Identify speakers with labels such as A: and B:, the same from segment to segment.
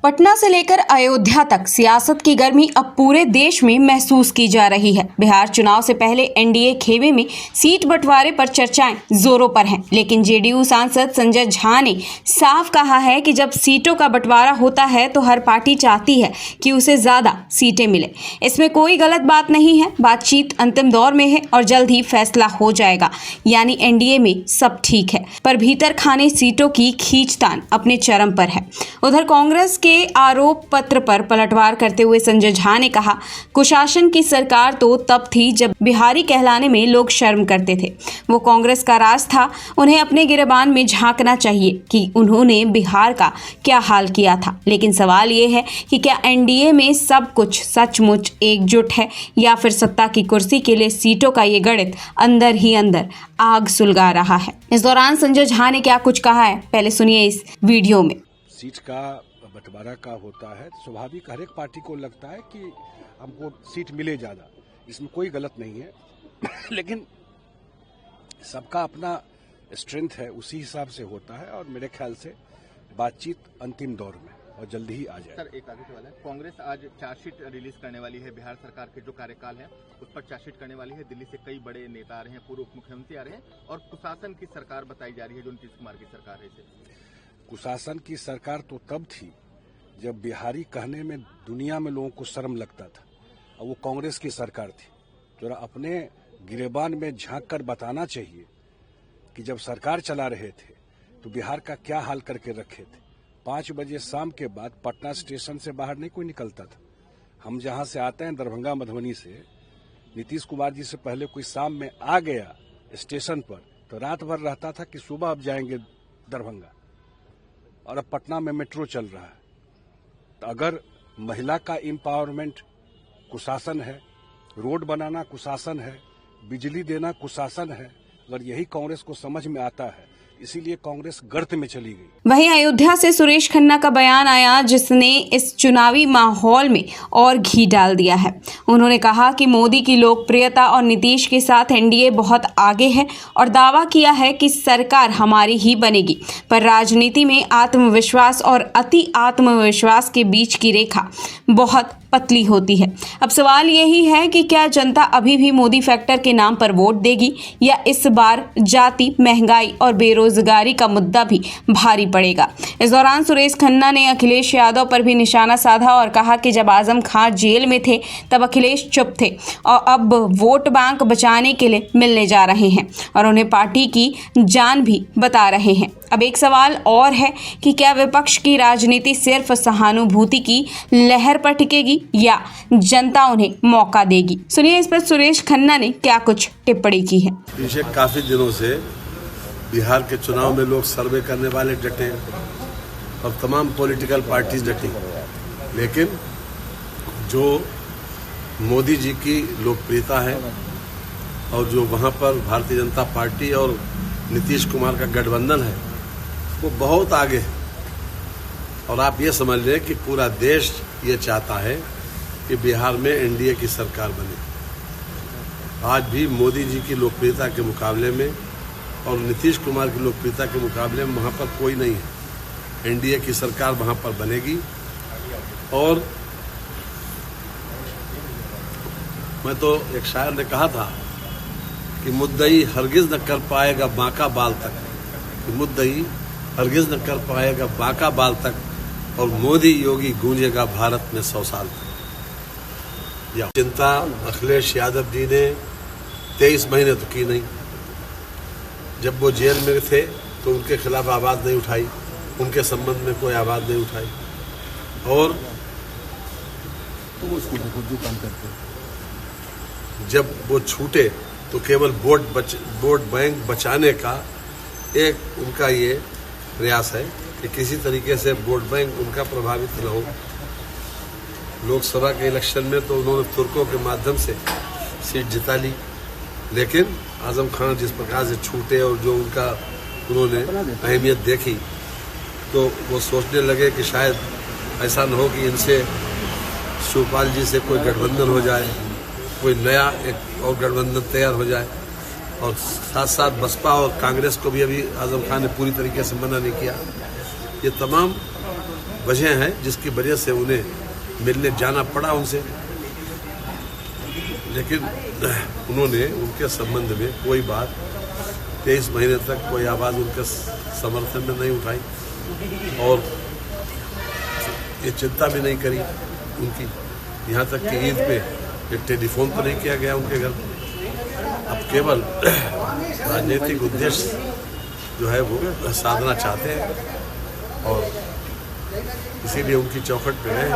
A: पटना से लेकर अयोध्या तक सियासत की गर्मी अब पूरे देश में महसूस की जा रही है। बिहार चुनाव से पहले एनडीए खेमे में सीट बंटवारे पर चर्चाएं जोरों पर हैं, लेकिन जेडीयू सांसद संजय झा ने साफ कहा है कि जब सीटों का बंटवारा होता है तो हर पार्टी चाहती है कि उसे ज्यादा सीटें मिले। इसमें कोई गलत बात नहीं है। बातचीत अंतिम दौर में है और जल्द ही फैसला हो जाएगा, यानी एनडीए में सब ठीक है, पर भीतर खाने सीटों की खींचतान अपने चरम पर है। उधर कांग्रेस के आरोप पत्र पर पलटवार करते हुए संजय झा ने कहा, कुशासन की सरकार तो तब थी जब बिहारी कहलाने में लोग शर्म करते थे। वो कांग्रेस का राज था। उन्हें अपने गिरेबान में झांकना चाहिए कि उन्होंने बिहार का क्या हाल किया था। लेकिन सवाल ये है कि क्या एनडीए में सब कुछ सचमुच एकजुट है या फिर सत्ता की कुर्सी के लिए सीटों का ये गणित अंदर ही अंदर आग सुलगा रहा है। इस दौरान संजय झा ने क्या कुछ कहा है, पहले सुनिए इस वीडियो में।
B: सीट का बंटवारा का होता है, स्वाभाविक हर एक पार्टी को लगता है कि हमको सीट मिले ज्यादा, इसमें कोई गलत नहीं है लेकिन सबका अपना स्ट्रेंथ है, उसी हिसाब से होता है और मेरे ख्याल से बातचीत अंतिम दौर में और जल्दी ही आ जाए।
C: सर, एक आगे सवाल है। कांग्रेस आज चार्जशीट रिलीज करने वाली है। बिहार सरकार के जो कार्यकाल है उस पर चार्जशीट करने वाली है। दिल्ली से कई बड़े नेता आ रहे हैं, पूर्व मुख्यमंत्री आ रहे हैं और कुशासन की सरकार बताई जा रही है जो नीतीश कुमार की सरकार है। इसे
B: कुशासन की सरकार तो तब थी जब बिहारी कहने में दुनिया में लोगों को शर्म लगता था, और वो कांग्रेस की सरकार थी। जरा अपने गिरेबान में झांक कर बताना चाहिए कि जब सरकार चला रहे थे तो बिहार का क्या हाल करके रखे थे। 5 बजे शाम के बाद पटना स्टेशन से बाहर नहीं कोई निकलता था। हम जहां से आते हैं दरभंगा मधुबनी से, नीतीश कुमार जी से पहले कोई शाम में आ गया स्टेशन पर तो रात भर रहता था कि सुबह अब जाएंगे दरभंगा, और अब पटना में मेट्रो चल रहा है। तो अगर महिला का एम्पावरमेंट कुशासन है, रोड बनाना कुशासन है, बिजली देना कुशासन है, अगर यही कांग्रेस को समझ में आता है, इसीलिए कांग्रेस गर्त में चली गई।
A: वहीं अयोध्या से सुरेश खन्ना का बयान आया जिसने इस चुनावी माहौल में और घी डाल दिया है। उन्होंने कहा कि मोदी की लोकप्रियता और नीतीश के साथ एनडीए बहुत आगे है और दावा किया है कि सरकार हमारी ही बनेगी, पर राजनीति में आत्मविश्वास और अति आत्मविश्वास के बीच की रेखा बहुत पतली होती है। अब सवाल यही है कि क्या जनता अभी भी मोदी फैक्टर के नाम पर वोट देगी या इस बार जाति, महंगाई और बेरोजगारी का मुद्दा भी भारी पड़ेगा। इस दौरान सुरेश खन्ना ने अखिलेश यादव पर भी निशाना साधा और कहा कि जब आजम खान जेल में थे तब अखिलेश चुप थे और अब वोट बैंक बचाने के लिए मिलने जा रहे हैं और उन्हें पार्टी की जान भी बता रहे हैं। अब एक सवाल और है कि क्या विपक्ष की राजनीति सिर्फ सहानुभूति की लहर पर टिकेगी या जनता उन्हें मौका देगी। सुनिए इस पर सुरेश खन्ना ने क्या कुछ टिप्पणी की है।
D: पिछले काफी दिनों से बिहार के चुनाव में लोग सर्वे करने वाले डटे और तमाम पॉलिटिकल पार्टीज डटी, लेकिन जो मोदी जी की लोकप्रियता है और जो वहां पर भारतीय जनता पार्टी और नीतीश कुमार का गठबंधन है वो बहुत आगे है। और आप ये समझ लें कि पूरा देश ये चाहता है कि बिहार में एनडीए की सरकार बने। आज भी मोदी जी की लोकप्रियता के मुकाबले में और नीतीश कुमार की लोकप्रियता के मुकाबले में वहाँ पर कोई नहीं है। एनडीए की सरकार वहाँ पर बनेगी और मैं तो एक शायर ने कहा था कि मुद्दई हरगिज न कर पाएगा बांका बाल तक, कि मुद्दई हरगिज न कर पाएगा बांका बाल तक और मोदी योगी गूंजेगा भारत में 100 साल तक। चिंता अखिलेश यादव जी ने 23 महीने तो की नहीं। जब वो जेल में थे तो उनके खिलाफ आवाज नहीं उठाई, उनके संबंध में कोई आवाज नहीं उठाई। और जब वो छूटे तो केवल वोट बैंक बचाने का एक उनका ये प्रयास है कि किसी तरीके से वोट बैंक उनका प्रभावित न हो। लोकसभा के इलेक्शन में तो उन्होंने तुर्कों के माध्यम से सीट जिता ली, लेकिन आजम खान जिस प्रकार से छूटे और जो उनका उन्होंने अहमियत देखी तो वो सोचने लगे कि शायद ऐसा न हो कि इनसे शिवपाल जी से कोई गठबंधन हो जाए, कोई नया एक और गठबंधन तैयार हो जाए। और साथ साथ बसपा और कांग्रेस को भी अभी आजम खान ने पूरी तरीके से मना नहीं किया। ये तमाम वजह हैं जिसकी वजह से उन्हें मिलने जाना पड़ा उनसे, लेकिन उन्होंने उनके संबंध में कोई बात 23 महीने तक कोई आवाज़ उनके समर्थन में नहीं उठाई और ये चिंता भी नहीं करी उनकी। यहाँ तक कि ईद पे एक टेलीफोन तो नहीं किया गया उनके घर। अब केवल राजनीतिक उद्देश्य जो है वो साधना चाहते हैं और इसीलिए उनकी चौखट पे रहे।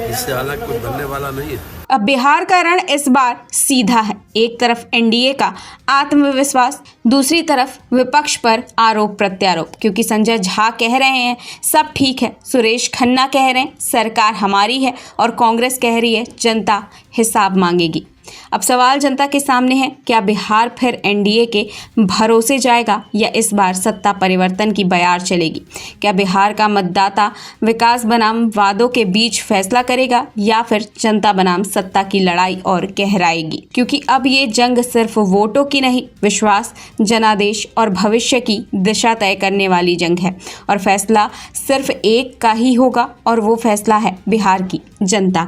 D: इससे हालांकि कुछ बनने वाला नहीं है।
A: अब बिहार का रण इस बार सीधा है। एक तरफ एनडीए का आत्मविश्वास, दूसरी तरफ विपक्ष पर आरोप प्रत्यारोप। क्योंकि संजय झा कह रहे हैं सब ठीक है, सुरेश खन्ना कह रहे हैं सरकार हमारी है और कांग्रेस कह रही है जनता हिसाब मांगेगी। अब सवाल जनता के सामने है, क्या बिहार फिर एनडीए के भरोसे जाएगा या इस बार सत्ता परिवर्तन की बयार चलेगी? क्या बिहार का मतदाता विकास बनाम वादों के बीच फैसला करेगा या फिर जनता बनाम सत्ता की लड़ाई और गहराएगी? क्योंकि अब ये जंग सिर्फ वोटों की नहीं, विश्वास, जनादेश और भविष्य की दिशा तय करने वाली जंग है और फैसला सिर्फ एक का ही होगा और वो फैसला है बिहार की जनता का।